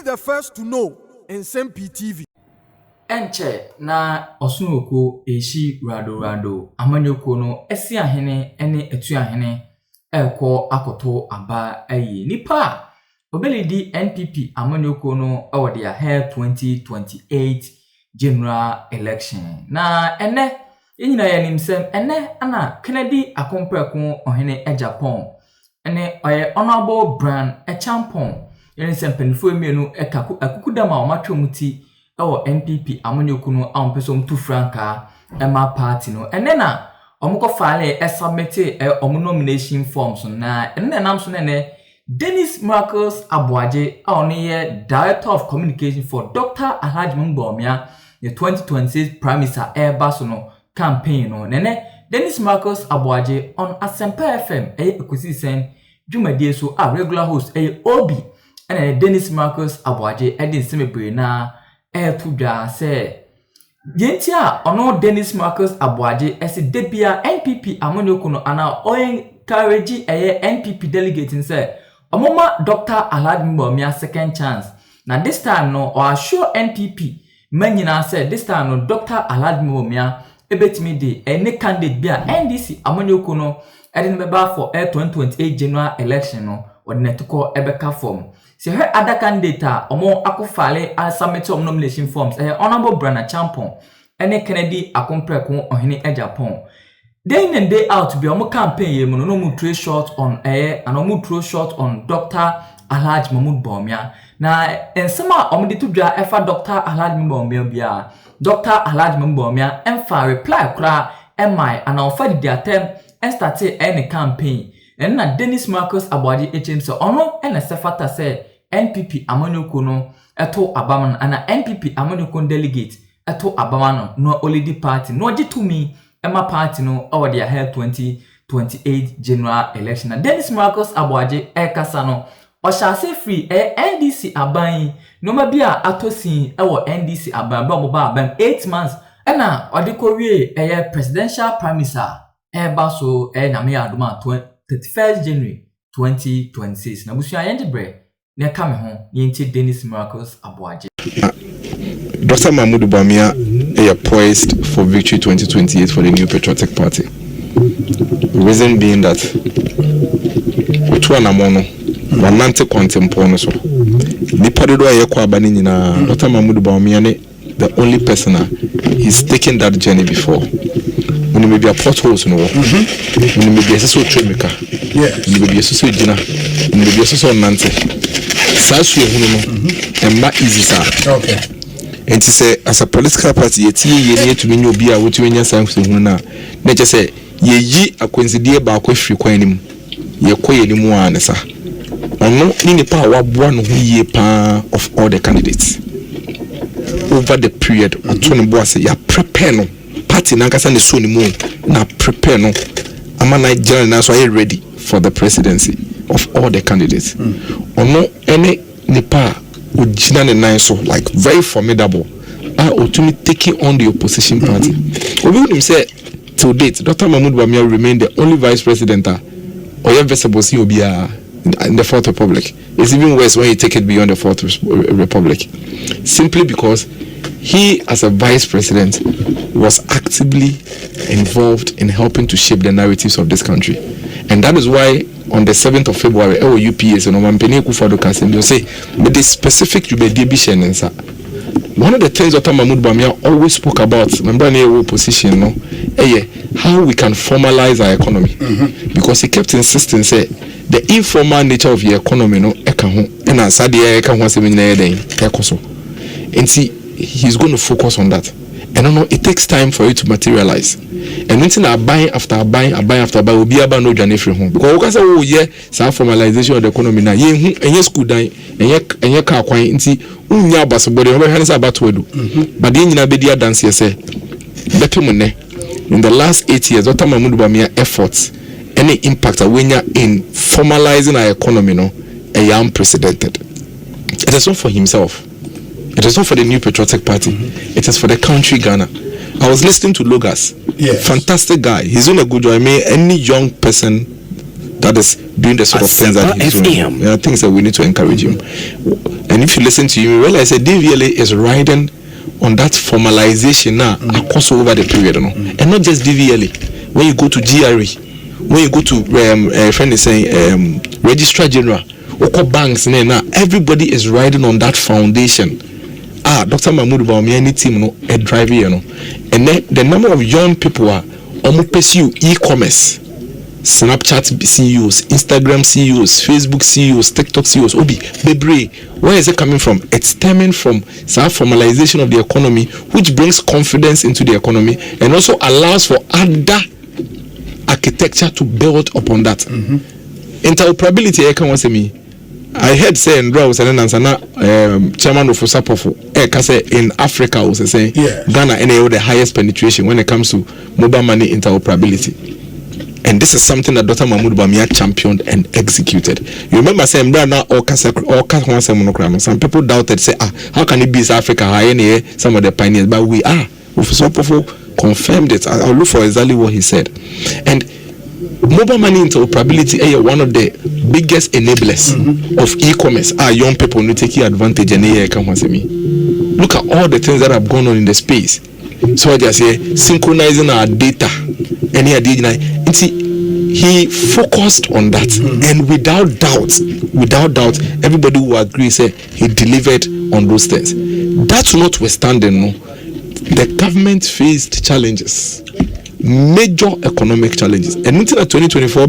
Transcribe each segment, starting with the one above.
the first to know Nsem-Pii TV. Enche na osunoko eshi rado amanyoko no esi ahene ene etu ahene ekọ akoto aba ayi nipa obelidi NPP amanyoko no awode ya hair 2028 general election na ene enyina ya nimsem ene ana Kennedy akompreko ohene Japan ene oye honorable Bryan echampon yene sempenfo emienu akukudama omatwemuti ewo NPP amanyoko no ampeso mtu franka ema party no ene na omko file submit omo nomination forms na ene nam so ne Dennis Marcus Abuaje onye Director of Communication for Dr. Alhaji Mbomia the 2026 Prime Minister Basono campaign no nene Dennis Marcus Abuaje on Nsem-Pii FM ekwesisen dwumadie so a regular host Obi ene Dennis Marcus Abuaje Nsem-Pii na tudwa se yentia ono Dennis Marcus Abuaje ese debia NPP amonyoko no ana encourage NPP delegating say omoma Dr. Alhaji Mbomia second chance na this time no or assure NPP manyina say this time no Dr. Alhaji Mbomia ebetimi de any candidate bia NDC amonyoko no edin beba for 2028 general election no wodne to call ebeka form se her other candidate omo akofale submit of nomination forms honorable Bryan Champon ene Kennedy akompreko ohene Japan day in day out be omo campaign ye no mu throw short on and omo throw short on Dr. Alhaji Mbomia na ensema omo de tudwa efa Dr. Alhaji Mbomia bia Dr. Alhaji Mbomia emfa reply kura emai and ofa di attempt and start any campaign and na Dennis Marcus Abuaje HMC ono ene sefata say NPP amanyoko no eto abaman ana NPP amanyoko delegate eto abamano no only party no jitumi ema party no award ya hair 2028 general election na Dennis Marcus Abuaje kasa no oshase free NDC aban no ma bia atosin ewo NDC aban ba mo ba aban 8 months ena odikowie presidential prime minister baso nyame adoma 31st January 2026 na busu ayende bre ne kame ho yenti Dennis Marcus Abuaje. Dr. Mahmoud Bawumia is poised for victory 2028 for the New Patriotic Party. The reason being that Otuanamono Wanante Contempono so nipa dodo ayekwa abani nyina Dr. Mahmoud Bawumia ne the only person he's taken that journey before. When you may be a potholes no when you may be a so tremika when you may be a so jina when you may be a so nante sasu ehunu no emma easy sir. Okay. And to say as a political party ye to me obi a wotuenya sanso ehunu na na je say ye yi akwensidie ba akofiri kwan nim ye koye nim a ne sa ono ni nipa waboa no ye pa of all the candidates over the period oto ne boa say ya prepare no party nankasa ne so ni mu na prepare no ama Nigeria na so are ready for the presidency of all the candidates ono any nipa ojina ne nine so like very formidable otumi taking on the opposition party obi who say till date Dr. Mahmoud Bawumia remain the only vice president or visible see obia in the Fourth Republic. It's even worse when you take it beyond the Fourth Republic, simply because he as a vice president was actively involved in helping to shape the narratives of this country. And that is why on the 7th of February UPS and Omampene Kufado Kasim they say but the specific Jubilation. One of the things Dr. Mahmoud Bawumia always spoke about, remember in the opposition, no, how we can formalize our economy. Because he kept insisting, say, the informal nature of the economy, no, and see, he's going to focus on that. And I know it takes time for it to materialize. And anything I buy after buying will be about no journey from home. Because we say, oh yeah, some formalization of the economy now. Yeah, school dying, and your car quiet. And see, unya basabodi. We have about to do. But the engineer be there dance here say, better money. In the last 8 years, Dr. Mahmoud Bawumia efforts, any impact in formalizing our economy, no, is unprecedented. It is not for himself. It is not for the New Patriotic Party. It is for the country Ghana. I was listening to Logas. Yes. Fantastic guy. He's doing a good job. I mean, any young person that is doing the sort of things that he's doing. There are things that we need to encourage him. And if you listen to him, you realize that DVLA is riding on that formalization now across over the period, and not just DVLA. When you go to GRE, when you go to friend is saying Registrar General, Oko banks, now everybody is riding on that foundation. Dr. Mahmoud Bawumia team a driver, and then the number of young people are almost pursue e-commerce. Snapchat CEOs, Instagram CEOs, Facebook CEOs, TikTok CEOs, Obi, Bebre. Where is it coming from? It's stemming from some formalization of the economy, which brings confidence into the economy and also allows for other architecture to build upon that. Interoperability, I can say me. I heard say Ndra was an chairman of Usapofo. Say in Africa was saying Ghana and the highest penetration when it comes to mobile money interoperability. And this is something that Dr. Mahmoud Bawumia championed and executed. You remember saying now some people doubted, say, how can it be South Africa high some of the pioneers? But we are. Usapofo confirmed it. I'll look for exactly what he said. And mobile money interoperability is one of the biggest enablers of e-commerce. Young people need taking advantage and look at all the things that have gone on in the space. So I just say synchronizing our data. He focused on that, and without doubt, everybody will agree say he delivered on those things. That's notwithstanding, the government faced challenges, major economic challenges, and until 2024,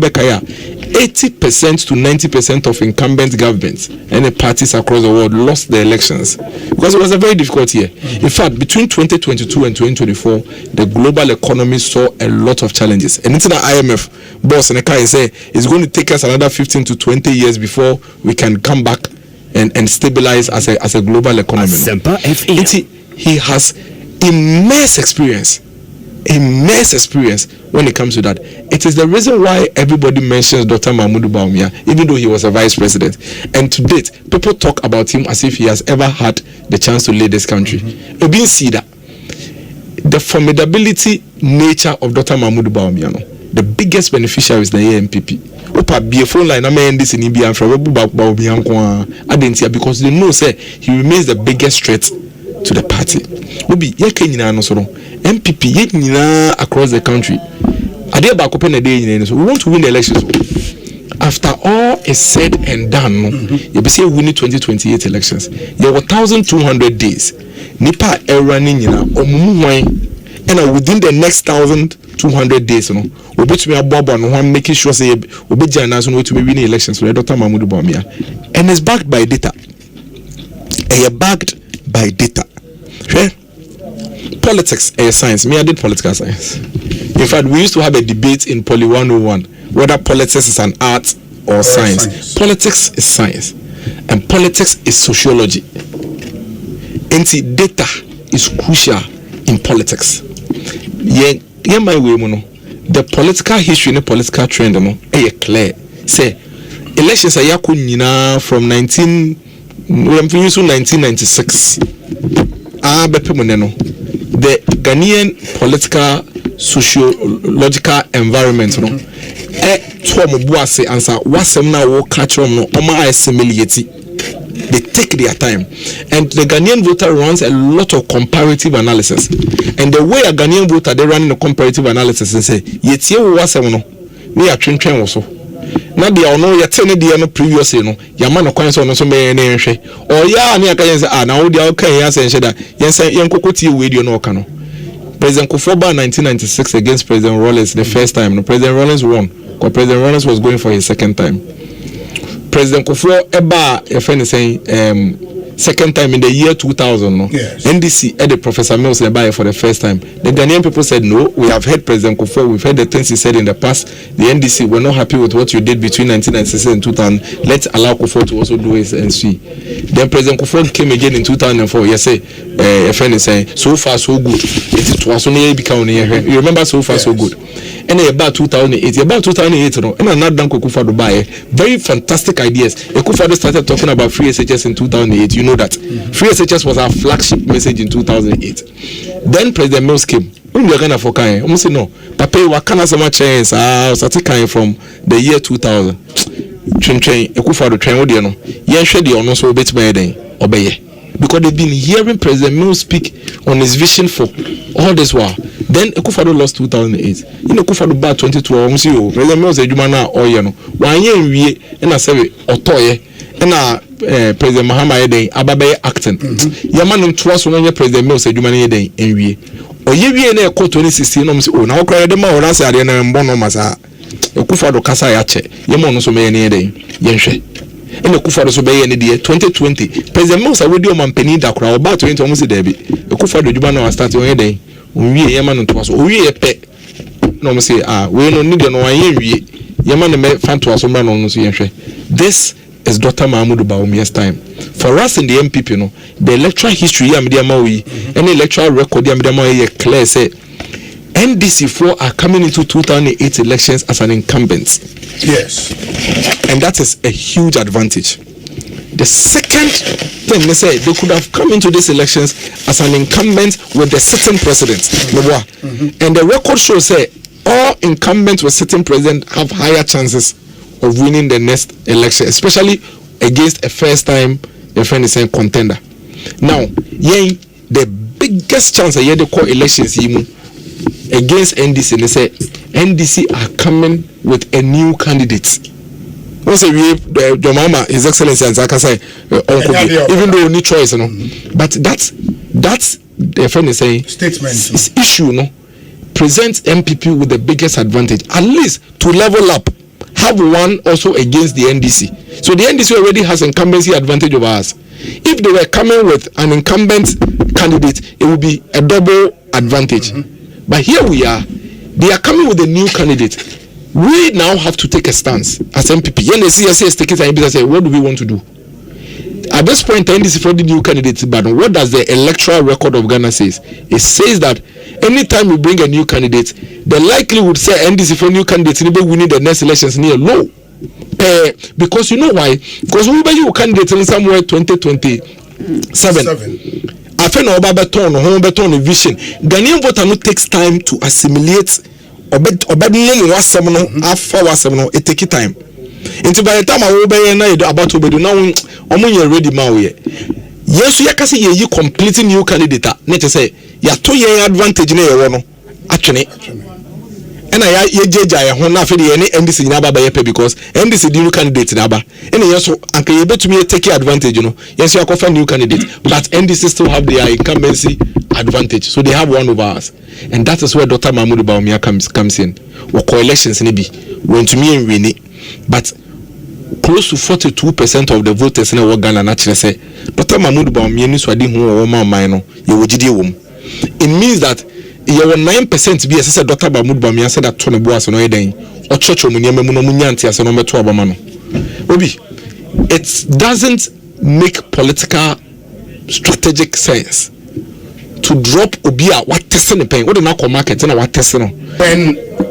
80% to 90% of incumbent governments and the parties across the world lost the elections because it was a very difficult year. In fact, between 2022 and 2024, the global economy saw a lot of challenges. And into the IMF boss and the say it's going to take us another 15 to 20 years before we can come back and stabilize as a global economy. He has immense experience when it comes to that. It is the reason why everybody mentions Dr. Mahmoud Bawumia, even though he was a vice president. And to date, people talk about him as if he has ever had the chance to lead this country. We see that the formidability nature of Dr. Mahmoud Bawumia, the biggest beneficiary is the AMPP. Opa be a phone line. I mean this in India because they know say he remains the biggest threat to the party. Obi MPP across the country. We want to win the elections. After all is said and done, you be say winning 2028 elections. There were 1,200 days. Nipa running and within the next 1,200 days, we bet me about making sure say we be to be winning elections with Dr. Mahmoud Bawumia, and it's backed by data. Politics is science. Me, I did political science. In fact, we used to have a debate in Poly 101 whether politics is an art or science. Politics is science, and politics is sociology. And data is crucial in politics. My way, the political history and the political trend is clear. Say elections are from 1996. The Ghanaian political sociological environment they take their time, and the Ghanaian voter runs a lot of comparative analysis, and the way a Ghanaian voter they run in a comparative analysis and say we are train also. Now they are no yet previous Yamano coins on so many or now they are okay that radio no cano. President Kufuor 1996 against President Rawlings the first time. No, President Rawlings won because President Rawlings was going for his second time. President Kufuor if anything second time in the year 2000 NDC the Professor Mills for the first time. The Ghanaian people said no, we have heard President Kufuor, we've heard the things he said in the past. The NDC were not happy with what you did between 1996 and 2000. Let's allow Kufuor to also do his NC. Then President Kufuor came again in 2004. Yes, a friend is saying so far so good. It was only become you remember so far so good. and about 2008. About 2008, no, and another Akufo-Addo buy very fantastic ideas. Akufo-Addo started talking about free SHS in 2008. You know that free SHS was our flagship message in 2008. Then President Mills came. When we are going for kind, almost say no. Papa, what can I say much chance? Started kind from the year 2000. Train Akufo-Addo train what you know. Yeah, share the honor so bit by then obey. Because they've been hearing President Mills speak on his vision for all this while. Then Akufo-Addo lost 2008. In Akufo-Addo bad 2012, President Mills said, "Jumana or you know, 1 year we and I say Otoye and President Mahama Day Ababe acting. Yaman twice when President Mills said, "Jumana Day and we." Or ye and a 2016, oh, now cry the more answer and Bono Masa Akufo-Addo Kasa Yache, Yamon so many day, Yenshe. And Akufo-Addo so be any day 2020. President Mills already on Mampeni da crowd about 20 almost a day. Akufo-Addo Jumana was starting one day. We Yaman to us, we a pet. No, say, we don't need no we Yaman me fan to us on This is Dr. Mahmoud Bawumia's time. For us in the MPP, the electoral history, any electoral record, clear say NDC4 are coming into 2008 elections as an incumbent. Yes. And that is a huge advantage. The second thing they say, they could have come into these elections as an incumbent with the sitting president. And the record shows say all incumbents with sitting president have higher chances of winning the next election, especially against a first time contender. Now, the biggest chance of the core elections against NDC, they say NDC are coming with a new candidate. Once we Jomama, His Excellency and Zaka say even though any choice, but that's the friend is saying statement issue, presents MPP with the biggest advantage, at least to level up, have one also against the NDC. So the NDC already has incumbency advantage over us. If they were coming with an incumbent candidate, it would be a double advantage. But here we are, they are coming with a new candidate. We now have to take a stance as MPP. NCSA is taking time to say, what do we want to do? At this point, NDC for the new candidate, but what does the electoral record of Ghana says? It says that anytime we bring a new candidate, the likelihood say NDC for new candidates will be winning the next elections near low. Because you know why? Because we will be candidate in somewhere 2027. I feel no beton, home beton vision. Ghanaian voter no takes time to assimilate. It take time. Until by the time I will be about to be now, ready now. Yes, you can see you completely new candidate. Nature say, you have 2 year advantage in a actually. And I na for the NDC naba by because NDC new candidate naba. And yes, uncle you bet me take advantage, Yes, you are new candidate, but NDC still have their incumbency advantage. So they have one over us. And that is where Dr. Mahmoud Bawumia comes in. Or coalitions maybe when to me and win it. But close to 42% of the voters in our Ghana naturally say Dr. Mahmoud Bawumia ni swadi hu ma minor you wojide wom. It means that you were 9% be as Dr. Mahmoud Bawumia said that Tony Boas no eden or church omunyame mu no munyanti ase no meto abama no. Obi, it doesn't make political strategic sense to drop obia what testing the pain what the now market and what testing.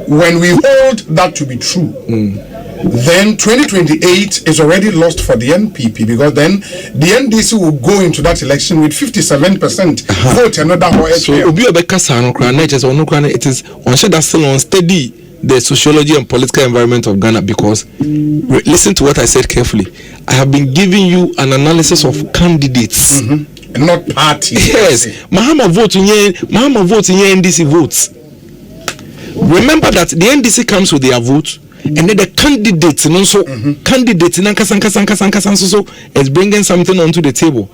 When we hold that to be true, then 2028 is already lost for the NPP, because then the NDC will go into that election with 57% vote and not that. So it is on that still unsteady the sociology and political environment of Ghana, because listen to what I said carefully. I have been giving you an analysis of candidates. And not parties. Yes, Mahama votes in NDC votes. Remember that the NDC comes with their votes, and then the candidates, and also candidates in so is bringing something onto the table.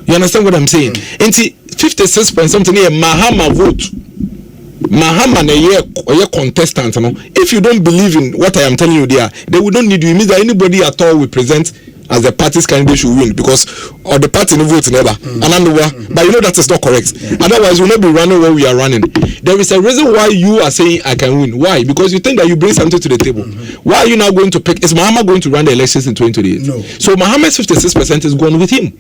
You understand what I'm saying? And see, 56 point something here, Mahama vote. Mahama na ye contestant. If you don't believe in what I am telling you there, they will not need you. It means that anybody at all will present as the party's candidate should win, because or the party no vote never. But you know that is not correct. Otherwise, we'll not be running where we are running. There is a reason why you are saying I can win. Why? Because you think that you bring something to the table. Why are you now going to pick? Is Mahama going to run the elections in 2028? No. So Mahama's 56% is going with him.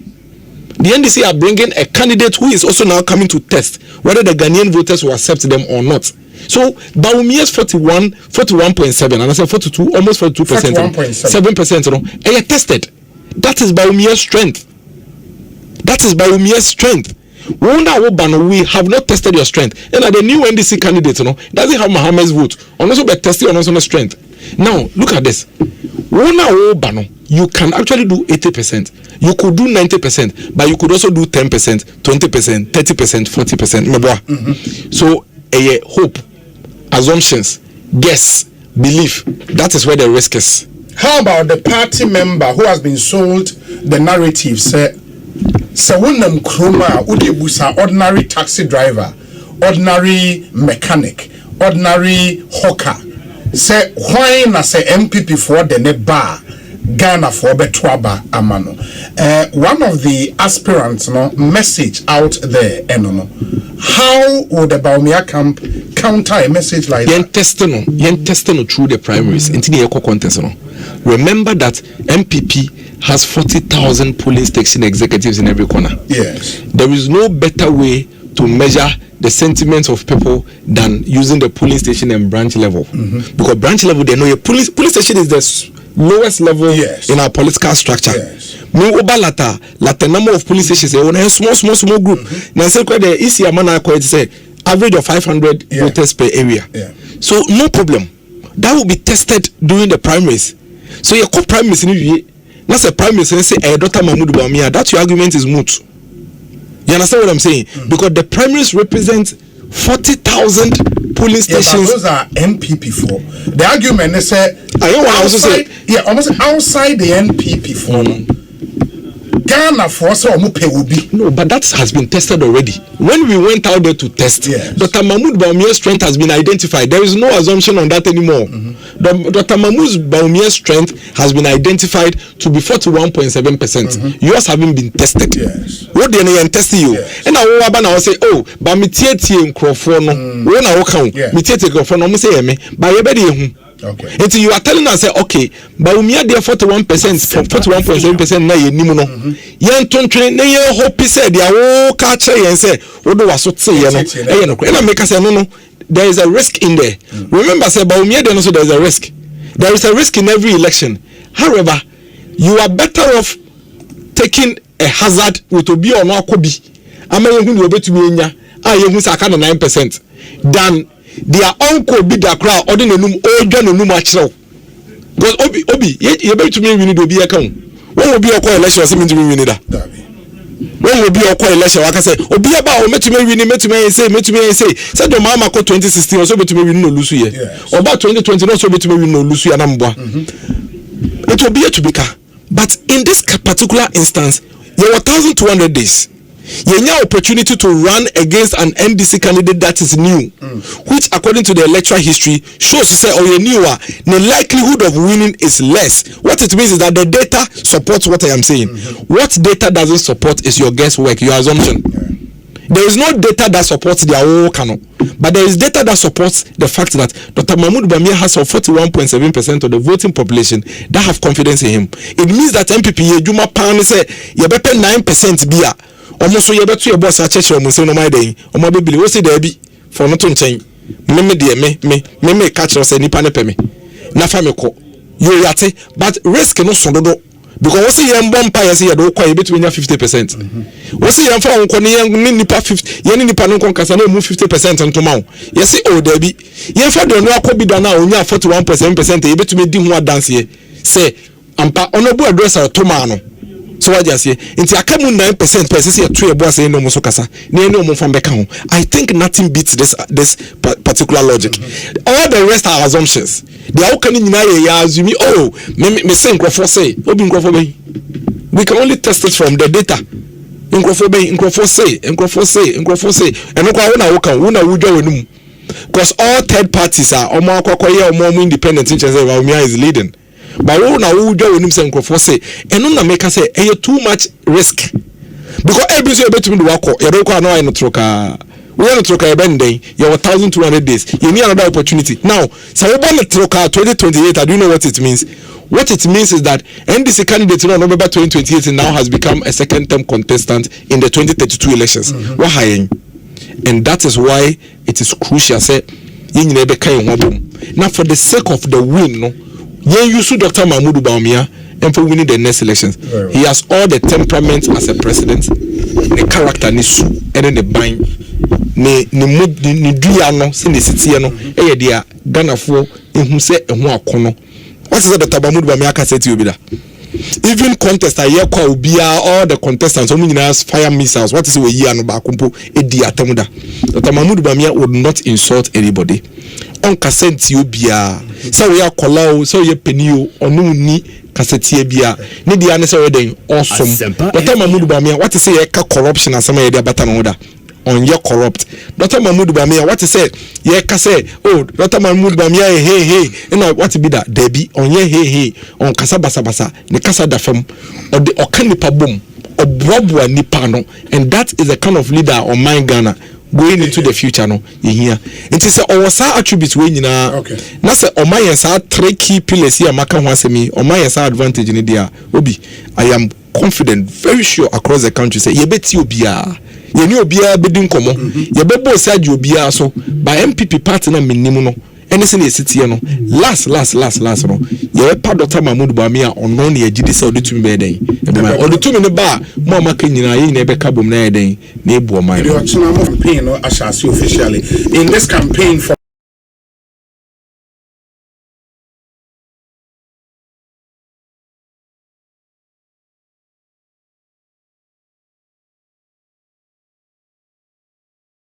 The NDC are bringing a candidate who is also now coming to test whether the Ghanaian voters will accept them or not. So Bawumia's 41.7, and I said 42, almost 42%, 7%. You know, and tested. That is Bawumia's strength. That is Bawumia's strength. We have not tested your strength. And the new NDC candidate, you know, doesn't have Mohammed's vote. On also be tested on also strength. Now look at this. You can actually do 80%. You could do 90%, but you could also do 10%, 20%, 30%, 40%. So hope, assumptions, guess, belief. That is where the risk is. How about the party member who has been sold the narrative? Say wunam kroma udebusa ordinary taxi driver, ordinary mechanic, ordinary hawker. Say why na say MPP for the ne bar Ghana for betwaba amano. One of the aspirants, no message out there, no. How would the Bawumia camp counter a message like that? Yen testing through the primaries into the eco contest. Remember that MPP has 40,000 polling station executives in every corner. Yes. There is no better way to measure the sentiments of people than using the polling station and branch level. Because branch level, they know a police station is the lowest level in our political structure. Me obalata number of police stations on a small group. Now say the easy amount say average of 500 voters per area. So no problem. That will be tested during the primaries. So your primaries in that's a primaries and say Dr. Mahmoud Bawumia, that your argument is moot. You understand what I'm saying? Because the primaries represent 40,000 polling stations. But those are MPP for. The argument is outside the MPP for. Ghana for so will be. No, but that has been tested already. When we went out there to test, Dr. Mahmoud Bawumia's strength has been identified. There is no assumption on that anymore. Dr. Mahmoud Bawumia's strength has been identified to be 41.7%. Yours haven't been tested. What do you test you? And I will say, oh, but me tietie microphone no. When I walk out, me tietie microphone no. Me say me, but you better. Okay. Until you are telling us, okay, Bawumia there 41%, 41.7% na ye nimu no. Yen tontre na ye hope say dia wo ka kire yen say wo do waso tse ye no. E no. And I make us say no. There is a risk in there. Remember say Bawumia there also there is a risk. There is a risk in every election. However, you are better off taking a hazard with obi or no akobi. Ama yen hu ni obetumi enya, a yen hu say aka na 9% than their uncle be the crowd or the num or num actual. Because Obi, you better to me we need to be a count. When will be a coalition or something to me we need that? When will be a coalition? Like I say, Obi about met to me say, said the mama called 2016 or so to me we no lose here. Or about 2020 also to me we no lose here number. It will be a tubika. But in this particular instance, there were 1,200 days. You have opportunity to run against an NDC candidate that is new, which according to the electoral history shows to say, oh, you newer, the likelihood of winning is less. What it means is that the data supports what I am saying. What data doesn't support is your guesswork, your assumption. There is no data that supports their whole canon, but there is data that supports the fact that Dr. Mahmoud Bawumia has 41.7% of the voting population that have confidence in him. It means that MPP Juma Pan say you better 9% beer. Almost so you better your boss at church or Muslim my day. Or my baby, what's it there be for not to change? Me dear, me catch us any panepeme. Nafamiko, you yate, but risk no sondo. Because what's the young bumpire say you don't quite between 50%. What's the young for uncle nipa 50, yen nipa no concasano move 50% on tomorrow. Yes, oh, there be. Yen for the no could be done now, only 41%, able to make dim what dance here. Say, ampa honorable addresser tomorrow. So what you say? Into a common 9% per say a 2 boss no musokasa. No from Beckham. I think nothing beats this particular logic. All the rest are assumptions. They are all coming in ya assuming, oh, me say say, we can only test it from the data. Say, and because all third parties are more independent in Bawumia is leading. But who do you say and no make us say too much risk because every single bit to me work you don't know I no troka we are not troka bending you 1,200 days you need another opportunity now so we born troka 2028 do you know what it means is that NDC candidate in November 2028 now has become a second term contestant in the 2032 elections and that is why it is crucial say yen nyina be kan ho bom na for the sake of the win no yen use Dr. Mahmoud Bawumia and for winning the next elections. He has all the temperament as a president, the character ni su and the bind ni mood ni duya no se ni sitie no e dia Ghana fo ehun se ehun akono. What is that Dr. Mahmoud Bawumia ka say to you be that? Even contest a year kwa ubia all the contestants omu nyina fire missiles. What is we year no ba kompo e di atemuda. Dr. Mahmoud Bawumia would not insult anybody. On kasenti obia so we akola so ye penio onu ni kasetie bia ne dia ne se we den awesome. Dr. Mahmoud Bawumia what is say ka corruption asema ye dia bata no da on ye corrupt. Dr. Mahmoud Bawumia what is say ye ka say oh Dr. Mahmoud Bawumia hey na what be that debi on ye hey on kasa basa ne kasa da fam or the okanipa bom obrobwa nipa no and that is the kind of leader on my Ghana going into the future no here it is our sa attributes we nyina na say o my sa 3 key pillars here maka ho asemi o my sa advantage ni dia obi I am confident very sure across the country say ye beti obia ye ni obia bedi nkomo ye bebo se age obia so by MPP party na minimum no anything ye sitie no last no ye pa Dr. Mahmoud Bawumia ono na ye gidi se odetumi be den odetumi ne ba mo amaka nyina ye na be ka bom na ye den na ebu o man campaign no ashasi officially in this campaign for